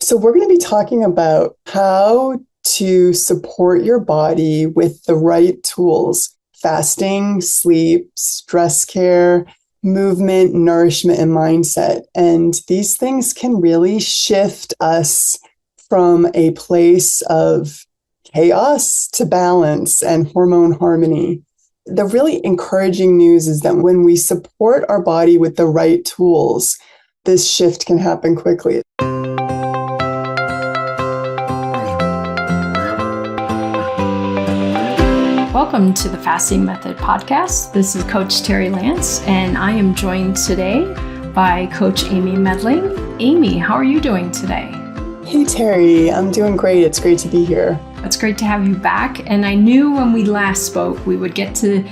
So we're going to be talking about how to support your body with the right tools: fasting, sleep, stress care, movement, nourishment, and mindset. And these things can really shift us from a place of chaos to balance and hormone harmony. The really encouraging news is that when we support our body with the right tools, this shift can happen quickly. Welcome to the Fasting Method podcast. This is Coach Terri Lance, and I am joined today by Coach Amy Medling. Amy, how are you doing today? Hey, Terri, I'm doing great. It's great to be here. It's great to have you back. And I knew when we last spoke, we would get to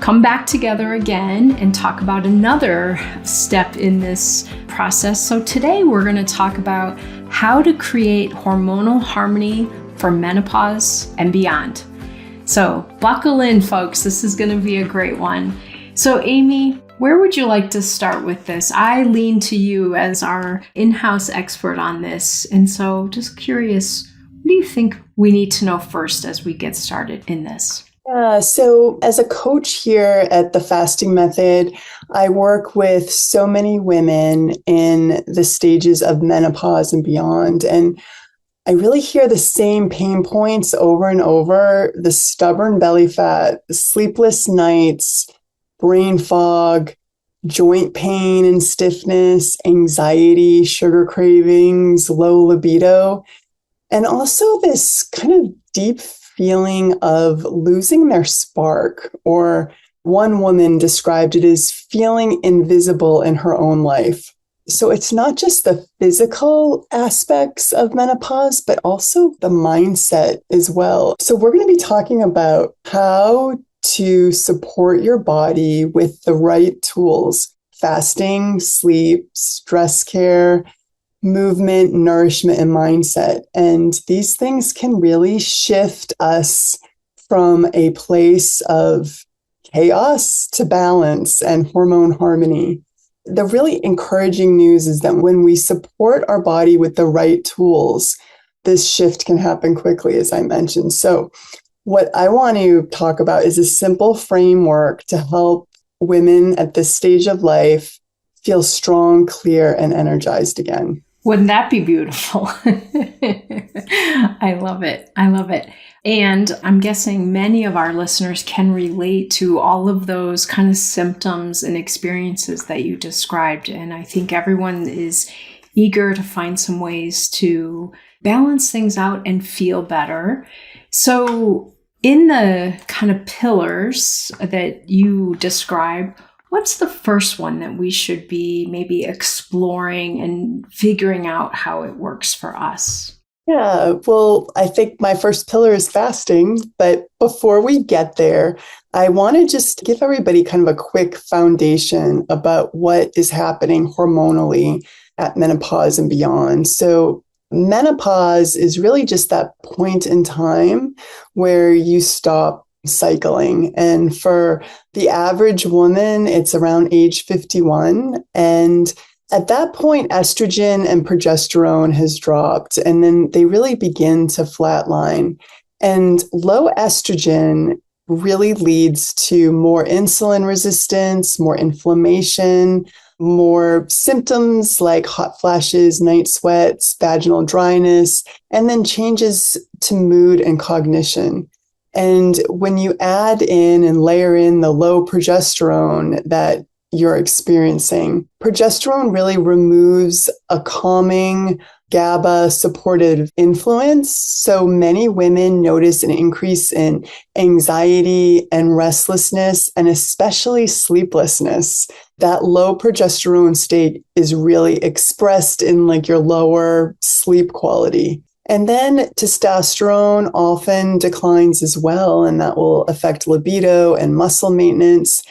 come back together again and talk about another step in this process. So today we're going to talk about how to create hormonal harmony for menopause and beyond. So buckle in, folks. This is going to be a great one. So Amy, where would you like to start with this? I lean to you as our in-house expert on this. And so just curious, what do you think we need to know first as we get started in this? So as a coach here at the Fasting Method, I work with so many women in the stages of menopause and beyond. And I really hear the same pain points over and over: the stubborn belly fat, the sleepless nights, brain fog, joint pain and stiffness, anxiety, sugar cravings, low libido, and also this kind of deep feeling of losing their spark, or one woman described it as feeling invisible in her own life. So it's not just the physical aspects of menopause, but also the mindset as well. So we're going to be talking about how to support your body with the right tools: fasting, sleep, stress care, movement, nourishment, and mindset. And these things can really shift us from a place of chaos to balance and hormone harmony. The really encouraging news is that when we support our body with the right tools, this shift can happen quickly, as I mentioned. So what I want to talk about is a simple framework to help women at this stage of life feel strong, clear, and energized again. Wouldn't that be beautiful? I love it. I love it. And I'm guessing many of our listeners can relate to all of those kind of symptoms and experiences that you described. And I think everyone is eager to find some ways to balance things out and feel better. So in the kind of pillars that you describe, what's the first one that we should be maybe exploring and figuring out how it works for us? Yeah, well, I think my first pillar is fasting. But before we get there, I want to just give everybody kind of a quick foundation about what is happening hormonally at menopause and beyond. So menopause is really just that point in time where you stop cycling. And for the average woman, it's around age 51. And at that point, estrogen and progesterone has dropped, and then they really begin to flatline. And low estrogen really leads to more insulin resistance, more inflammation, more symptoms like hot flashes, night sweats, vaginal dryness, and then changes to mood and cognition. And when you add in and layer in the low progesterone that you're experiencing, progesterone really removes a calming, GABA supportive influence. So many women notice an increase in anxiety and restlessness, and especially sleeplessness. That low progesterone state is really expressed in like your lower sleep quality. And then testosterone often declines as well, and that will affect libido and muscle maintenance.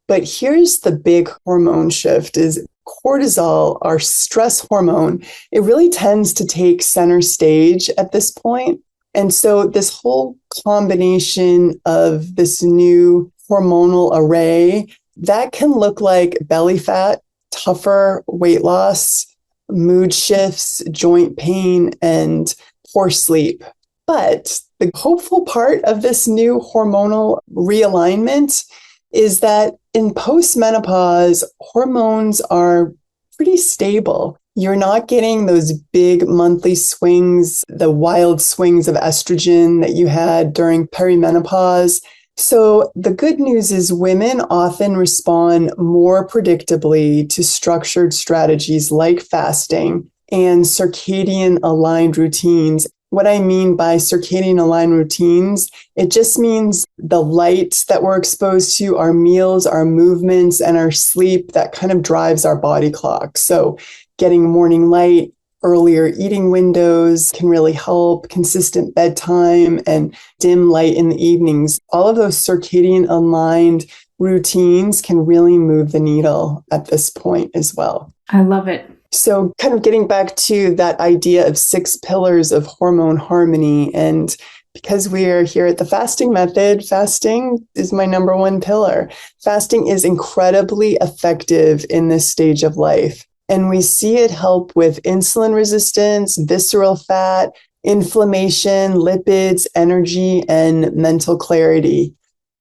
But here's the big hormone shift: is cortisol, our stress hormone. It really tends to take center stage at this point. And so this whole combination of this new hormonal array, that can look like belly fat, tougher weight loss, mood shifts, joint pain, and poor sleep. But the hopeful part of this new hormonal realignment is that in post-menopause, hormones are pretty stable. You're not getting those big monthly swings, the wild swings of estrogen that you had during perimenopause. So the good news is women often respond more predictably to structured strategies like fasting and circadian aligned routines. What I mean by circadian aligned routines, it just means the light that we're exposed to, our meals, our movements, and our sleep that kind of drives our body clock. So getting morning light, earlier eating windows can really help, consistent bedtime, and dim light in the evenings. All of those circadian aligned routines can really move the needle at this point as well. I love it. So kind of getting back to that idea of 6 pillars of hormone harmony. And because we are here at the fasting method, fasting is my number one pillar. Fasting is incredibly effective in this stage of life. And we see it help with insulin resistance, visceral fat, inflammation, lipids, energy, and mental clarity.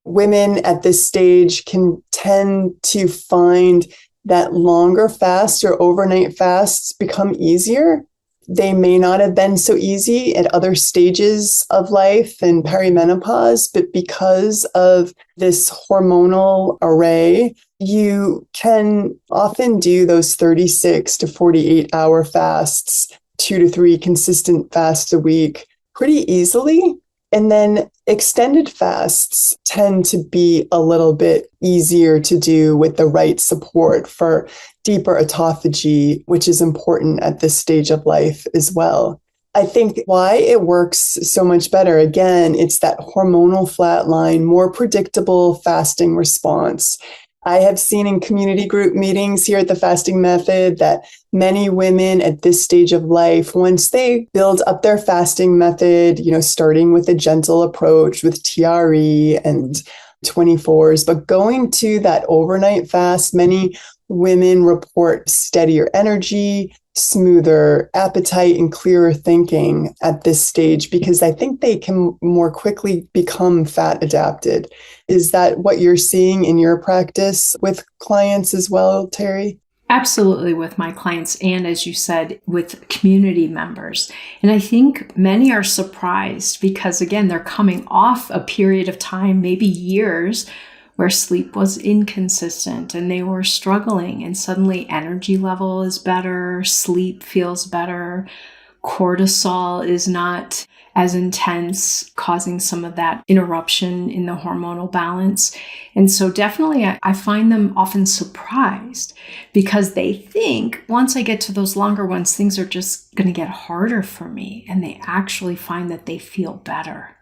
Women at this stage can tend to find that longer fasts or overnight fasts become easier. They may not have been so easy at other stages of life and perimenopause, but because of this hormonal array, you can often do those 36 to 48 hour fasts, 2 to 3 consistent fasts a week pretty easily. And then extended fasts tend to be a little bit easier to do with the right support for deeper autophagy, which is important at this stage of life as well. I think why it works so much better, again, it's that hormonal flatline, more predictable fasting response. I have seen in community group meetings here at the Fasting Method that many women at this stage of life, once they build up their fasting method, starting with a gentle approach with TRE and 24s, but going to that overnight fast, many women report steadier energy, smoother appetite, and clearer thinking at this stage because I think they can more quickly become fat adapted. Is that what you're seeing in your practice with clients as well, Terri? Absolutely, with my clients and, as you said, with community members. And I think many are surprised because, again, they're coming off a period of time, maybe years, where sleep was inconsistent and they were struggling, and suddenly energy level is better, sleep feels better, cortisol is not as intense, causing some of that interruption in the hormonal balance. And so definitely I find them often surprised because they think once I get to those longer ones, things are just going to get harder for me. And they actually find that they feel better.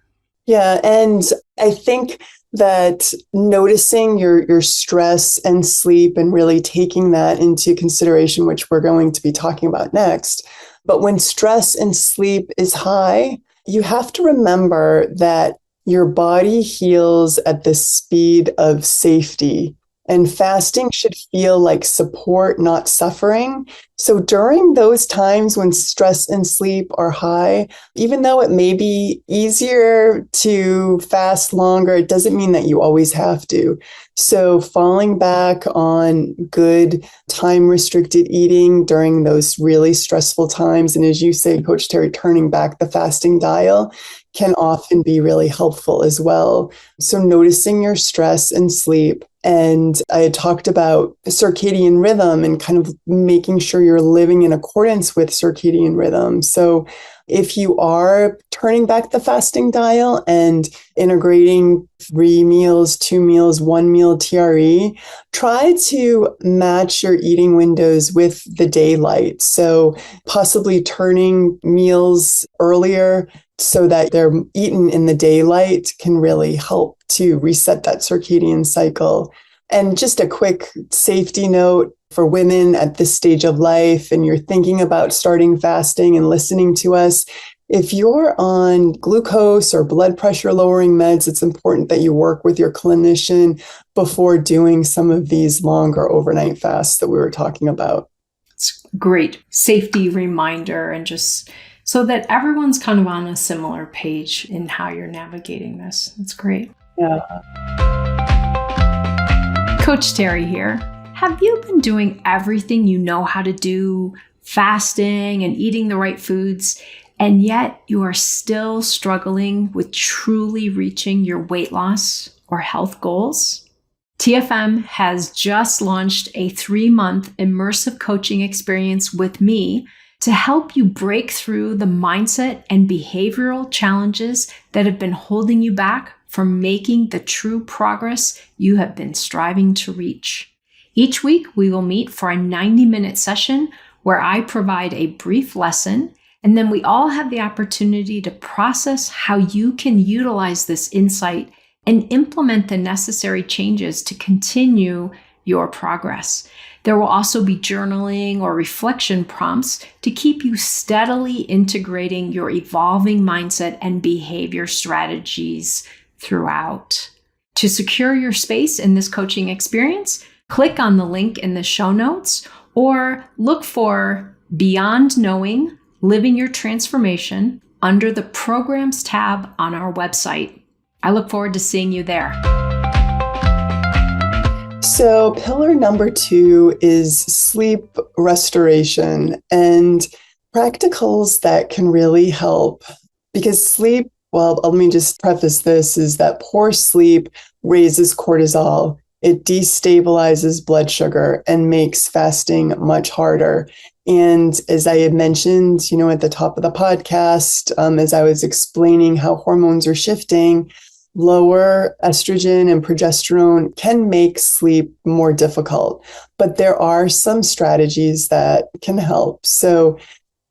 Yeah. And I think that noticing your stress and sleep and really taking that into consideration, which we're going to be talking about next. But when stress and sleep is high, you have to remember that your body heals at the speed of safety, and fasting should feel like support, not suffering. So during those times when stress and sleep are high, even though it may be easier to fast longer, it doesn't mean that you always have to. So falling back on good time-restricted eating during those really stressful times, and as you say, Coach Terri, turning back the fasting dial can often be really helpful as well. So noticing your stress and sleep. And I had talked about circadian rhythm and kind of making sure you're living in accordance with circadian rhythm. So if you are turning back the fasting dial and integrating 3 meals, 2 meals, 1 meal TRE, try to match your eating windows with the daylight. So possibly turning meals earlier so that they're eaten in the daylight can really help to reset that circadian cycle. And just a quick safety note for women at this stage of life, and you're thinking about starting fasting and listening to us, if you're on glucose or blood pressure lowering meds, it's important that you work with your clinician before doing some of these longer overnight fasts that we were talking about. It's a great safety reminder, and just so that everyone's kind of on a similar page in how you're navigating this. It's great. Yeah. Coach Terri here. Have you been doing everything you know how to do, fasting and eating the right foods, and yet you are still struggling with truly reaching your weight loss or health goals? TFM has just launched a 3-month immersive coaching experience with me to help you break through the mindset and behavioral challenges that have been holding you back from making the true progress you have been striving to reach. Each week, we will meet for a 90-minute session where I provide a brief lesson, and then we all have the opportunity to process how you can utilize this insight and implement the necessary changes to continue your progress. There will also be journaling or reflection prompts to keep you steadily integrating your evolving mindset and behavior strategies throughout. To secure your space in this coaching experience, click on the link in the show notes or look for Beyond Knowing, Living Your Transformation under the Programs tab on our website. I look forward to seeing you there. So pillar number 2 is sleep restoration and practicals that can really help, because sleep, well, let me just preface this, is that poor sleep raises cortisol. It destabilizes blood sugar and makes fasting much harder. And as I had mentioned, at the top of the podcast, as I was explaining how hormones are shifting, lower estrogen and progesterone can make sleep more difficult. But there are some strategies that can help. So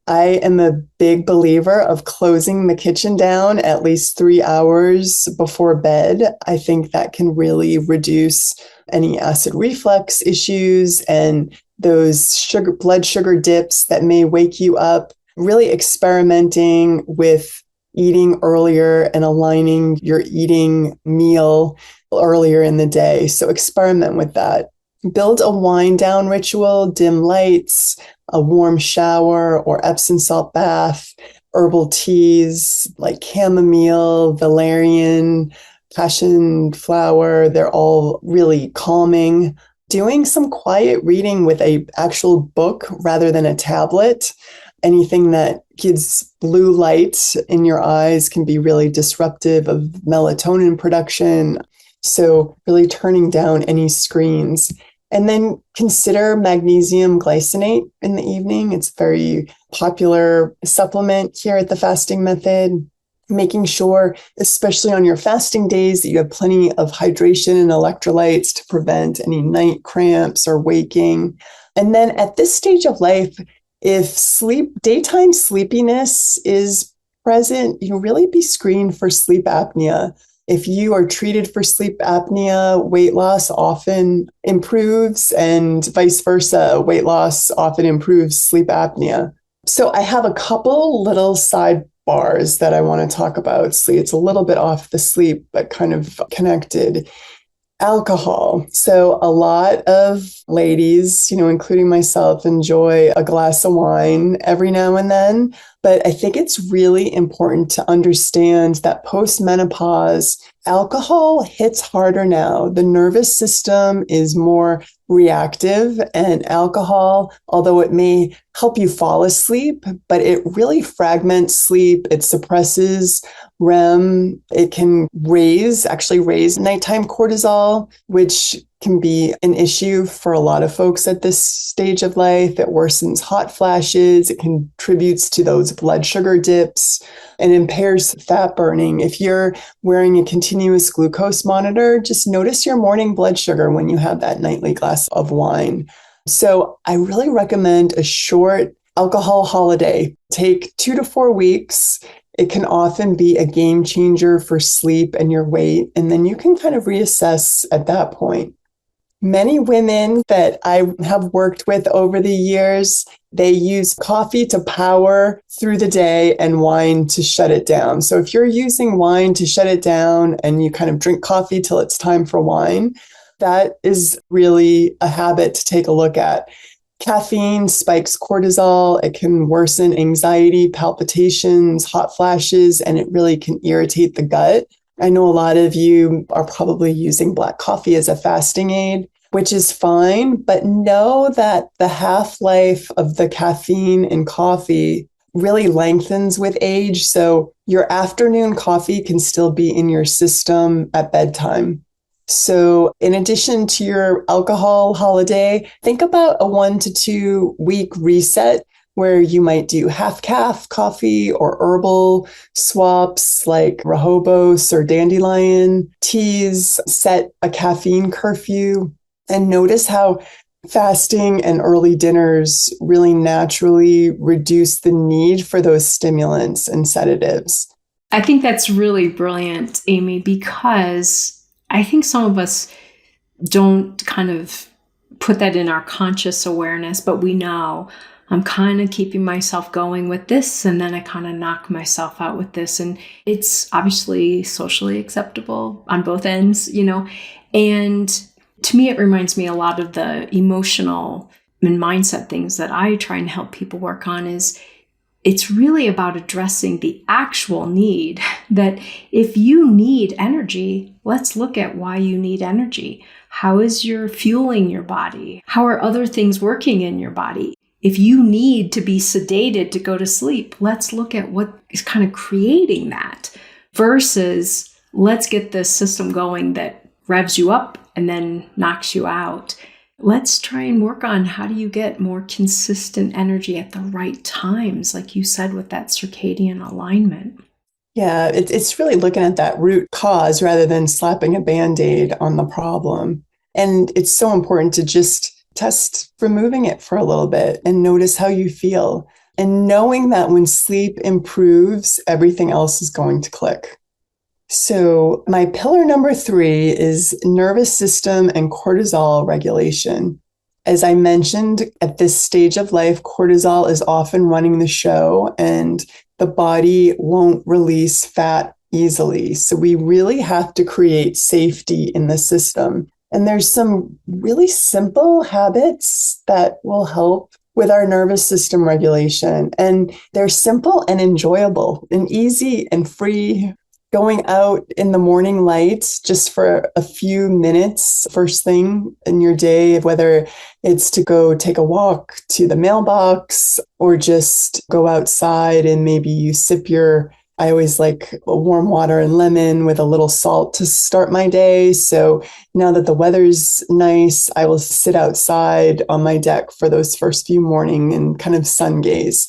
I am a big believer of closing the kitchen down at least 3 hours before bed. I think that can really reduce any acid reflux issues and those blood sugar dips that may wake you up. Really experimenting with eating earlier and aligning your eating meal earlier in the day. So experiment with that. Build a wind down ritual, dim lights, a warm shower or Epsom salt bath, herbal teas like chamomile, valerian, passion flower. They're all really calming. Doing some quiet reading with an actual book rather than a tablet. Anything that gives blue light in your eyes can be really disruptive of melatonin production. So really turning down any screens. And then consider magnesium glycinate in the evening. It's a very popular supplement here at the Fasting Method. Making sure, especially on your fasting days, that you have plenty of hydration and electrolytes to prevent any night cramps or waking. And then at this stage of life, if daytime sleepiness is present, really be screened for sleep apnea. If you are treated for sleep apnea, weight loss often improves, and vice versa. Weight loss often improves sleep apnea. So I have a couple little sidebars that I want to talk about. Sleep. It's a little bit off the sleep, but kind of connected. Alcohol. So a lot of ladies, including myself, enjoy a glass of wine every now and then. But I think it's really important to understand that post-menopause, alcohol hits harder now. The nervous system is more reactive, and alcohol, although it may help you fall asleep, but it really fragments sleep. It suppresses REM. It can raise nighttime cortisol, which can be an issue for a lot of folks at this stage of life. It worsens hot flashes. It contributes to those blood sugar dips and impairs fat burning. If you're wearing a continuous glucose monitor, just notice your morning blood sugar when you have that nightly glass of wine. So I really recommend a short alcohol holiday. Take 2 to 4 weeks. It can often be a game changer for sleep and your weight, and then you can kind of reassess at that point. Many women that I have worked with over the years, they use coffee to power through the day and wine to shut it down. So if you're using wine to shut it down and you kind of drink coffee till it's time for wine, that is really a habit to take a look at. Caffeine spikes cortisol. It can worsen anxiety, palpitations, hot flashes, and it really can irritate the gut. I know a lot of you are probably using black coffee as a fasting aid, which is fine, but know that the half-life of the caffeine in coffee really lengthens with age. So your afternoon coffee can still be in your system at bedtime. So in addition to your alcohol holiday, think about a 1 to 2 week reset where you might do half calf coffee or herbal swaps like rehobos or dandelion teas, set a caffeine curfew, and notice how fasting and early dinners really naturally reduce the need for those stimulants and sedatives. I think that's really brilliant, Amy, because I think some of us don't kind of put that in our conscious awareness, but we know I'm kind of keeping myself going with this, and then I kind of knock myself out with this. And it's obviously socially acceptable on both ends, and to me, it reminds me a lot of the emotional and mindset things that I try and help people work on. Is it's really about addressing the actual need, that if you need energy, let's look at why you need energy. How is your fueling your body? How are other things working in your body? If you need to be sedated to go to sleep, let's look at what is kind of creating that versus let's get this system going that revs you up and then knocks you out. Let's try and work on how do you get more consistent energy at the right times, like you said, with that circadian alignment. Yeah, it's really looking at that root cause rather than slapping a Band-Aid on the problem. And it's so important to just test removing it for a little bit and notice how you feel. And knowing that when sleep improves, everything else is going to click. So my pillar number 3 is nervous system and cortisol regulation. As I mentioned, at this stage of life, cortisol is often running the show and the body won't release fat easily. So we really have to create safety in the system. And there's some really simple habits that will help with our nervous system regulation. And they're simple and enjoyable and easy and free. Going out in the morning lights just for a few minutes, first thing in your day, whether it's to go take a walk to the mailbox or just go outside and maybe you sip I always like a warm water and lemon with a little salt to start my day. So now that the weather's nice, I will sit outside on my deck for those first few morning and kind of sun gaze.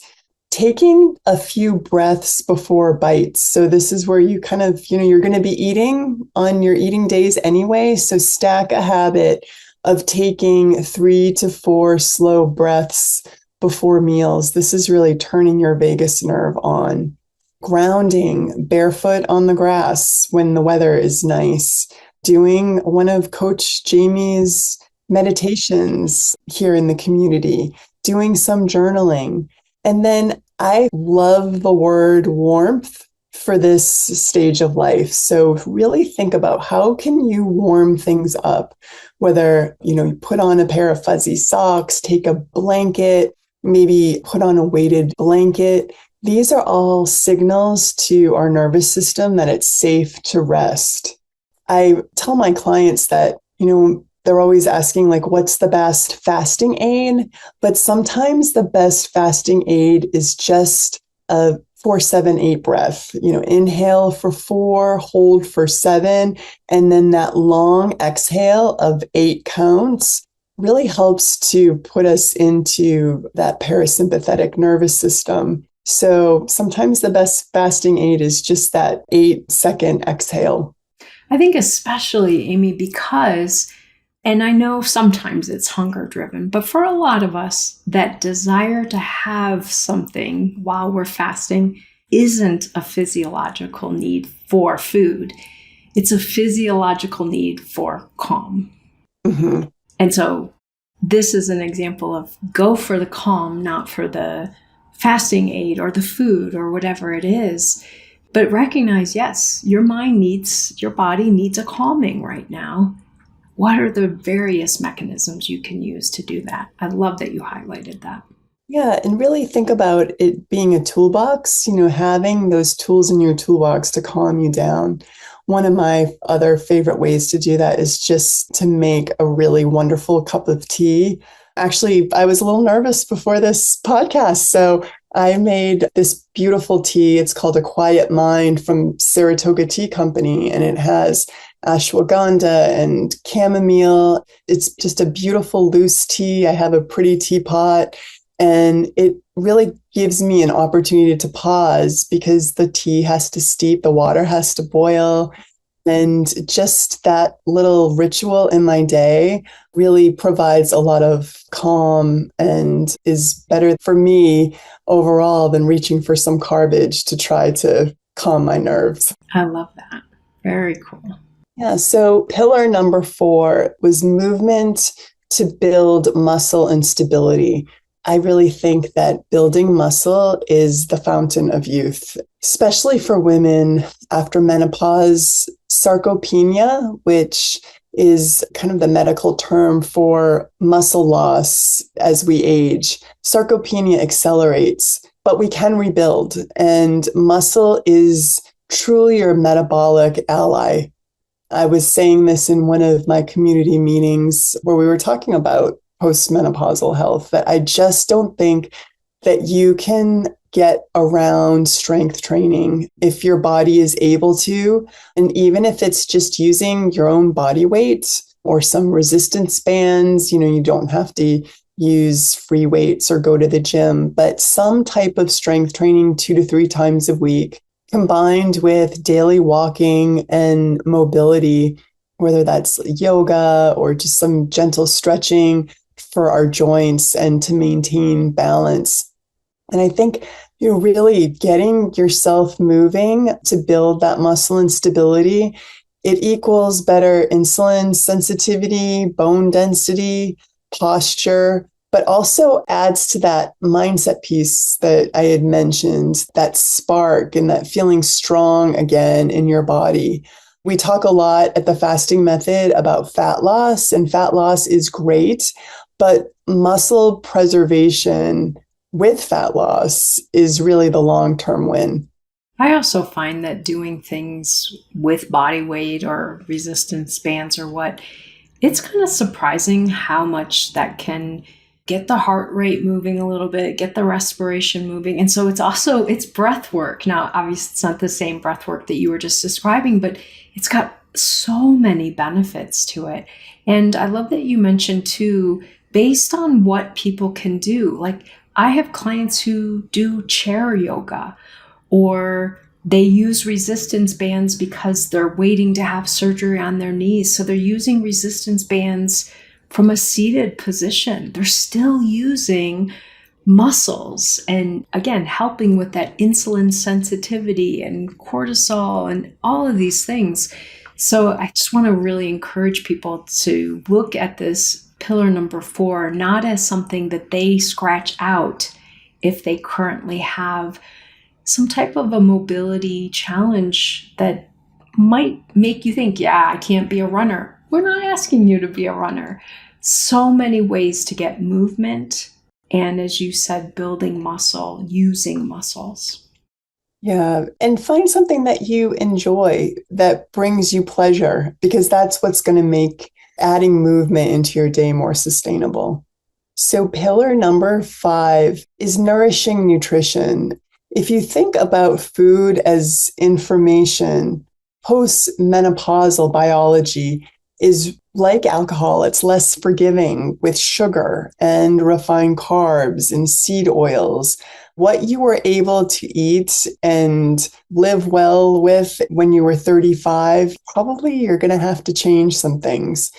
Taking a few breaths before bites. So this is where you kind of, you're going to be eating on your eating days anyway. So stack a habit of taking 3 to 4 slow breaths before meals. This is really turning your vagus nerve on. Grounding barefoot on the grass when the weather is nice. Doing one of Coach Jamie's meditations here in the community. Doing some journaling. And then I love the word warmth for this stage of life. So really think about how can you warm things up, whether, you put on a pair of fuzzy socks, take a blanket, maybe put on a weighted blanket. These are all signals to our nervous system that it's safe to rest. I tell my clients that, they're always asking what's the best fasting aid? But sometimes the best fasting aid is just a 4-7-8 breath. Inhale for 4, hold for 7, and then that long exhale of 8 counts really helps to put us into that parasympathetic nervous system. So sometimes the best fasting aid is just that 8-second exhale. I think especially, Amy, because and I know sometimes it's hunger driven, but for a lot of us, that desire to have something while we're fasting isn't a physiological need for food. It's a physiological need for calm. Mm-hmm. And so this is an example of go for the calm, not for the fasting aid or the food or whatever it is. But recognize, yes, your body needs a calming right now. what are the various mechanisms you can use to do that? I love that you highlighted that. Yeah, and really think about it being a toolbox, having those tools in your toolbox to calm you down. One of my other favorite ways to do that is just to make a really wonderful cup of tea. Actually, I was a little nervous before this podcast, so I made this beautiful tea. It's called A Quiet Mind from Saratoga Tea Company, and it has ashwagandha and chamomile. It's just a beautiful loose tea. I have a pretty teapot. And it really gives me an opportunity to pause because the tea has to steep, the water has to boil. And just that little ritual in my day really provides a lot of calm and is better for me overall than reaching for some garbage to try to calm my nerves. I love that. Very cool. Yeah. So pillar number 4 was movement to build muscle and stability. I really think that building muscle is the fountain of youth, especially for women after menopause. Sarcopenia, which is kind of the medical term for muscle loss as we age. Sarcopenia accelerates, but we can rebuild, and muscle is truly your metabolic ally. I was saying this in one of my community meetings where we were talking about postmenopausal health, that I just don't think that you can get around strength training if your body is able to. And even if it's just using your own body weight or some resistance bands, you don't have to use free weights or go to the gym, but some type of strength training 2 to 3 times a week, combined with daily walking and mobility, whether that's yoga or just some gentle stretching for our joints and to maintain balance. And I think you're really getting yourself moving to build that muscle and stability. It equals better insulin sensitivity, bone density, posture, but also adds to that mindset piece that I had mentioned, that spark and that feeling strong again in your body. We talk a lot at the fasting method about fat loss, and fat loss is great, but muscle preservation with fat loss is really the long-term win. I also find that doing things with body weight or resistance bands or what, it's kind of surprising how much that can get the heart rate moving a little bit, get the respiration moving. And so it's breath work. Now, obviously it's not the same breath work that you were just describing, but it's got so many benefits to it. And I love that you mentioned too, based on what people can do. Like I have clients who do chair yoga, or they use resistance bands because they're waiting to have surgery on their knees. So they're using resistance bands from a seated position. They're still using muscles and again, helping with that insulin sensitivity and cortisol and all of these things. So I just want to really encourage people to look at this pillar number 4, not as something that they scratch out if they currently have some type of a mobility challenge that might make you think, yeah, I can't be a runner. We're not asking you to be a runner. So many ways to get movement. And as you said, building muscle, using muscles. Yeah. And find something that you enjoy that brings you pleasure, because that's what's going to make adding movement into your day more sustainable. So pillar number 5 is nourishing nutrition. If you think about food as information, post-menopausal biology is like alcohol. It's less forgiving with sugar and refined carbs and seed oils. What you were able to eat and live well with when you were 35, probably you're going to have to change some things.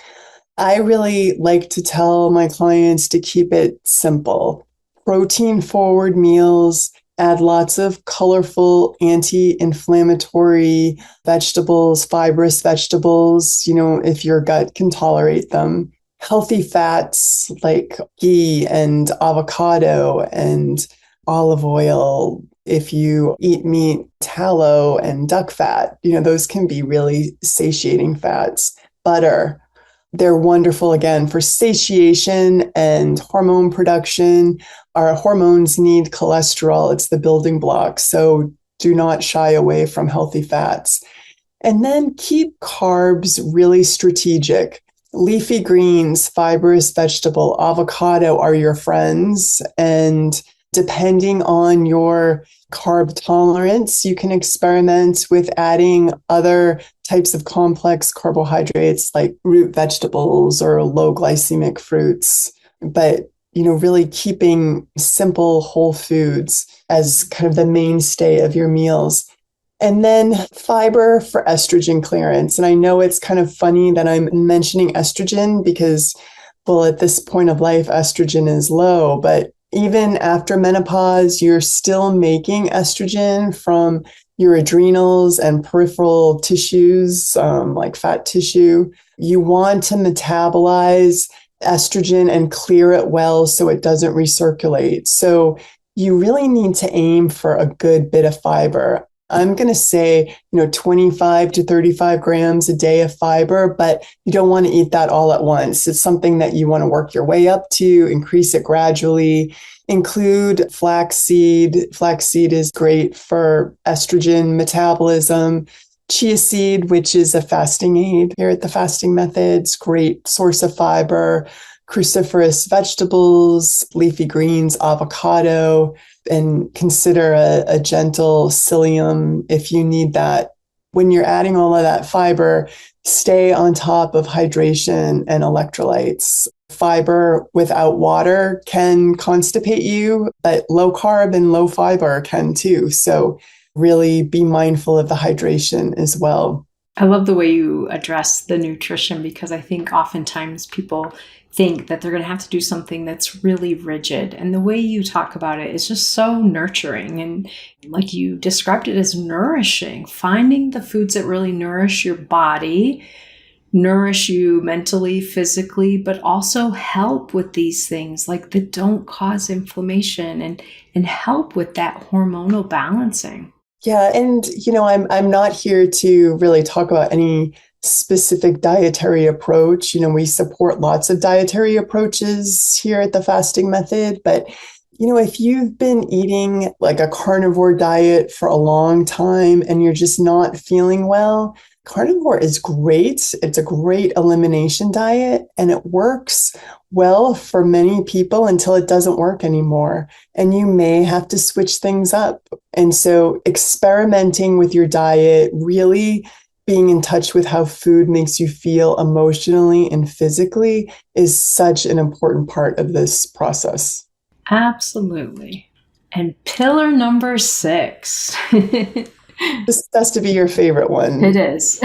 I really like to tell my clients to keep it simple. Protein-forward meals, add lots of colorful anti-inflammatory vegetables, fibrous vegetables, if your gut can tolerate them. Healthy fats like ghee and avocado and olive oil. If you eat meat, tallow and duck fat, those can be really satiating fats. Butter. They're wonderful, again, for satiation and hormone production. Our hormones need cholesterol. It's the building block. So do not shy away from healthy fats. And then keep carbs really strategic. Leafy greens, fibrous vegetable, avocado are your friends. And depending on your carb tolerance, you can experiment with adding other types of complex carbohydrates like root vegetables or low glycemic fruits. But, really keeping simple whole foods as kind of the mainstay of your meals. And then fiber for estrogen clearance. And I know it's kind of funny that I'm mentioning estrogen because, well, at this point of life, estrogen is low, but even after menopause, you're still making estrogen from your adrenals and peripheral tissues, like fat tissue. You want to metabolize estrogen and clear it well so it doesn't recirculate. So you really need to aim for a good bit of fiber. I'm going to say, 25 to 35 grams a day of fiber, but you don't want to eat that all at once. It's something that you want to work your way up to, increase it gradually. Include flaxseed. Flaxseed is great for estrogen metabolism. Chia seed, which is a fasting aid here at the Fasting Methods, great source of fiber. Cruciferous vegetables, leafy greens, avocado, and consider a gentle psyllium if you need that. When you're adding all of that fiber, stay on top of hydration and electrolytes. Fiber without water can constipate you, but low carb and low fiber can too. So really be mindful of the hydration as well. I love the way you address the nutrition because I think oftentimes people think that they're going to have to do something that's really rigid. And the way you talk about it is just so nurturing. And like you described it as nourishing, finding the foods that really nourish your body, nourish you mentally, physically, but also help with these things like that don't cause inflammation and help with that hormonal balancing. Yeah. And, I'm not here to really talk about any specific dietary approach. We support lots of dietary approaches here at the Fasting Method. But, if you've been eating like a carnivore diet for a long time and you're just not feeling well, carnivore is great. It's a great elimination diet and it works well for many people until it doesn't work anymore. And you may have to switch things up. And so experimenting with your diet, really being in touch with how food makes you feel emotionally and physically is such an important part of this process. Absolutely. And pillar number 6. This has to be your favorite one. It is.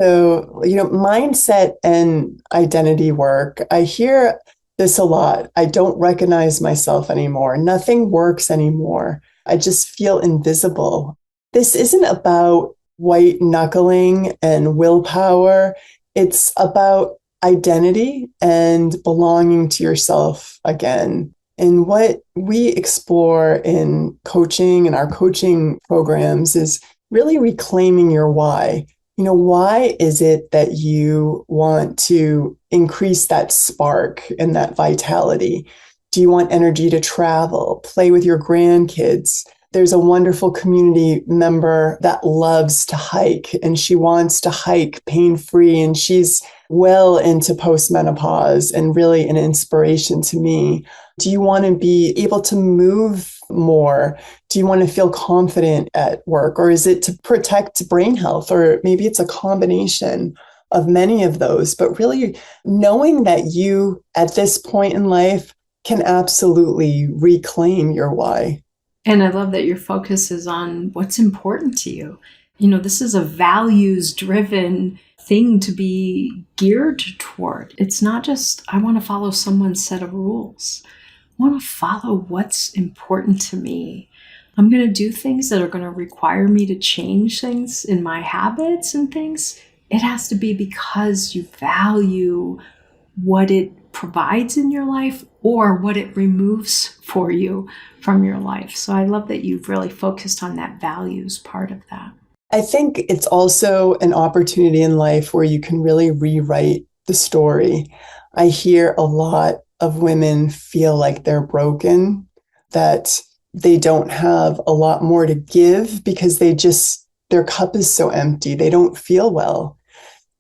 So, mindset and identity work. I hear this a lot. I don't recognize myself anymore. Nothing works anymore. I just feel invisible. This isn't about white knuckling and willpower. It's about identity and belonging to yourself again. And what we explore in coaching and our coaching programs is really reclaiming your why. Why is it that you want to increase that spark and that vitality? Do you want energy to travel, play with your grandkids? There's a wonderful community member that loves to hike and she wants to hike pain-free and she's well into post-menopause and really an inspiration to me. Do you want to be able to move more? Do you want to feel confident at work? Or is it to protect brain health? Or maybe it's a combination of many of those. But really knowing that you, at this point in life, can absolutely reclaim your why. And I love that your focus is on what's important to you. This is a values-driven thing to be geared toward. It's not just, I want to follow someone's set of rules. I want to follow what's important to me. I'm going to do things that are going to require me to change things in my habits and things. It has to be because you value what it provides in your life or what it removes for you from your life. So I love that you've really focused on that values part of that. I think it's also an opportunity in life where you can really rewrite the story. I hear a lot of women feel like they're broken, that they don't have a lot more to give because their cup is so empty. They don't feel well.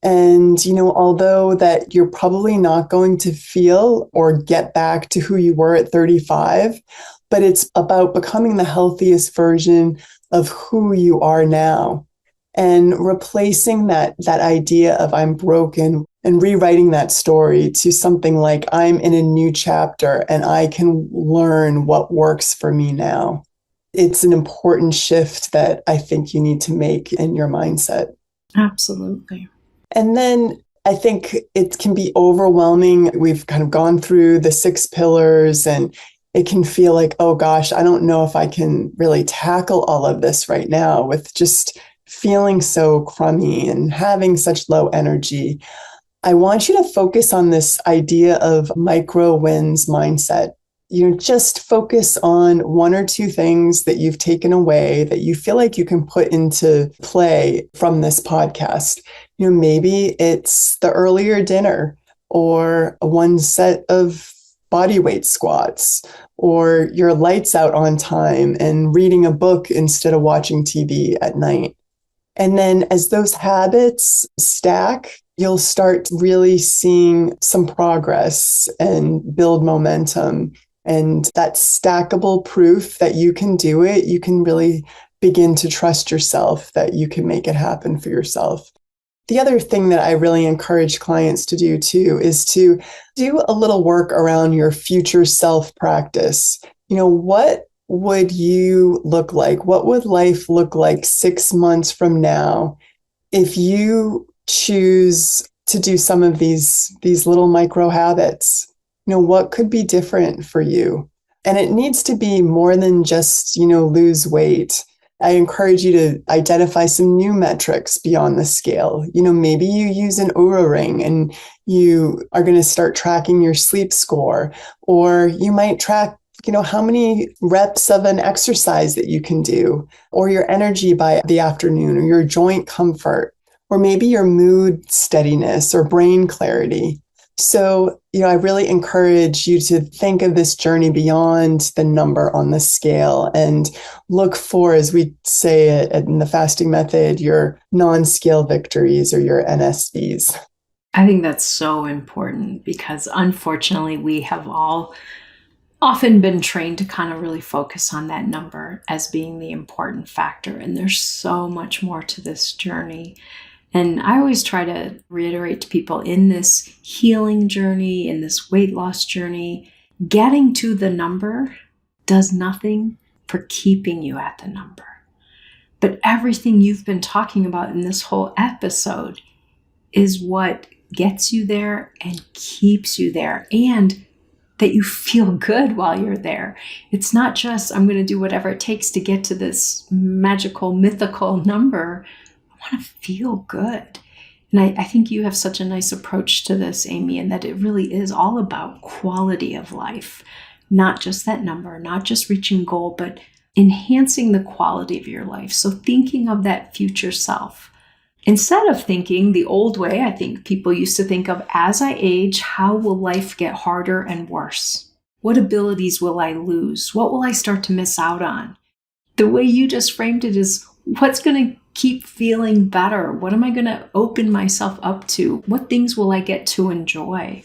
And, although that you're probably not going to feel or get back to who you were at 35, but it's about becoming the healthiest version of who you are now and replacing that idea of I'm broken and rewriting that story to something like I'm in a new chapter and I can learn what works for me now. It's an important shift that I think you need to make in your mindset. Absolutely. And then I think it can be overwhelming. We've kind of gone through the 6 pillars and it can feel like, oh gosh, I don't know if I can really tackle all of this right now with just feeling so crummy and having such low energy. I want you to focus on this idea of micro wins mindset. Just focus on 1 or 2 things that you've taken away that you feel like you can put into play from this podcast. Maybe it's the earlier dinner or 1 set of body weight squats, or your lights out on time and reading a book instead of watching TV at night. And then as those habits stack, you'll start really seeing some progress and build momentum. And that stackable proof that you can do it, you can really begin to trust yourself that you can make it happen for yourself. The other thing that I really encourage clients to do too is to do a little work around your future self practice. What would you look like? What would life look like 6 months from now if you choose to do some of these little micro habits? What could be different for you? And it needs to be more than just, lose weight. I encourage you to identify some new metrics beyond the scale. Maybe you use an Oura ring and you are going to start tracking your sleep score, or you might track, how many reps of an exercise that you can do, or your energy by the afternoon, or your joint comfort, or maybe your mood steadiness or brain clarity. So, I really encourage you to think of this journey beyond the number on the scale and look for, as we say it in the fasting method, your non-scale victories or your NSVs. I think that's so important because unfortunately we have all often been trained to kind of really focus on that number as being the important factor. And there's so much more to this journey. And I always try to reiterate to people in this healing journey, in this weight loss journey, getting to the number does nothing for keeping you at the number. But everything you've been talking about in this whole episode is what gets you there and keeps you there, and that you feel good while you're there. It's not just, I'm going to do whatever it takes to get to this magical, mythical number. I want to feel good. And I think you have such a nice approach to this, Amy, and that it really is all about quality of life, not just that number, not just reaching goal, but enhancing the quality of your life. So thinking of that future self. Instead of thinking the old way, I think people used to think of, as I age, how will life get harder and worse? What abilities will I lose? What will I start to miss out on? The way you just framed it is, what's going to keep feeling better? What am I going to open myself up to? What things will I get to enjoy?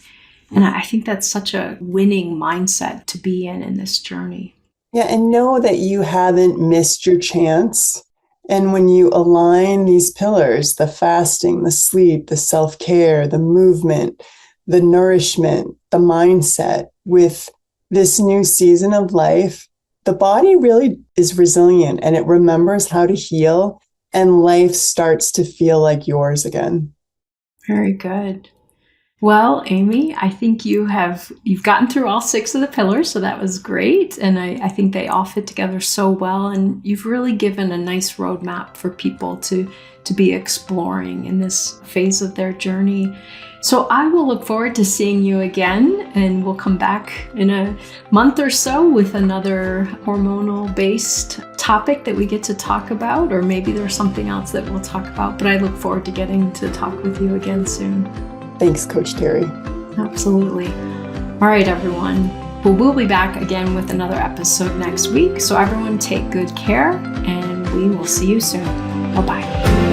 And I think that's such a winning mindset to be in this journey. Yeah, and know that you haven't missed your chance. And when you align these pillars, the fasting, the sleep, the self-care, the movement, the nourishment, the mindset, with this new season of life, the body really is resilient and it remembers how to heal, and life starts to feel like yours again. Very good. Well, Amy, I think you've gotten through all 6 of the pillars, so that was great. And I think they all fit together so well. And you've really given a nice roadmap for people to be exploring in this phase of their journey. So I will look forward to seeing you again, and we'll come back in a month or so with another hormonal-based topic that we get to talk about, or maybe there's something else that we'll talk about, but I look forward to getting to talk with you again soon. Thanks, Coach Terri. Absolutely. All right, everyone. Well, we'll be back again with another episode next week. So everyone take good care, and we will see you soon. Bye-bye.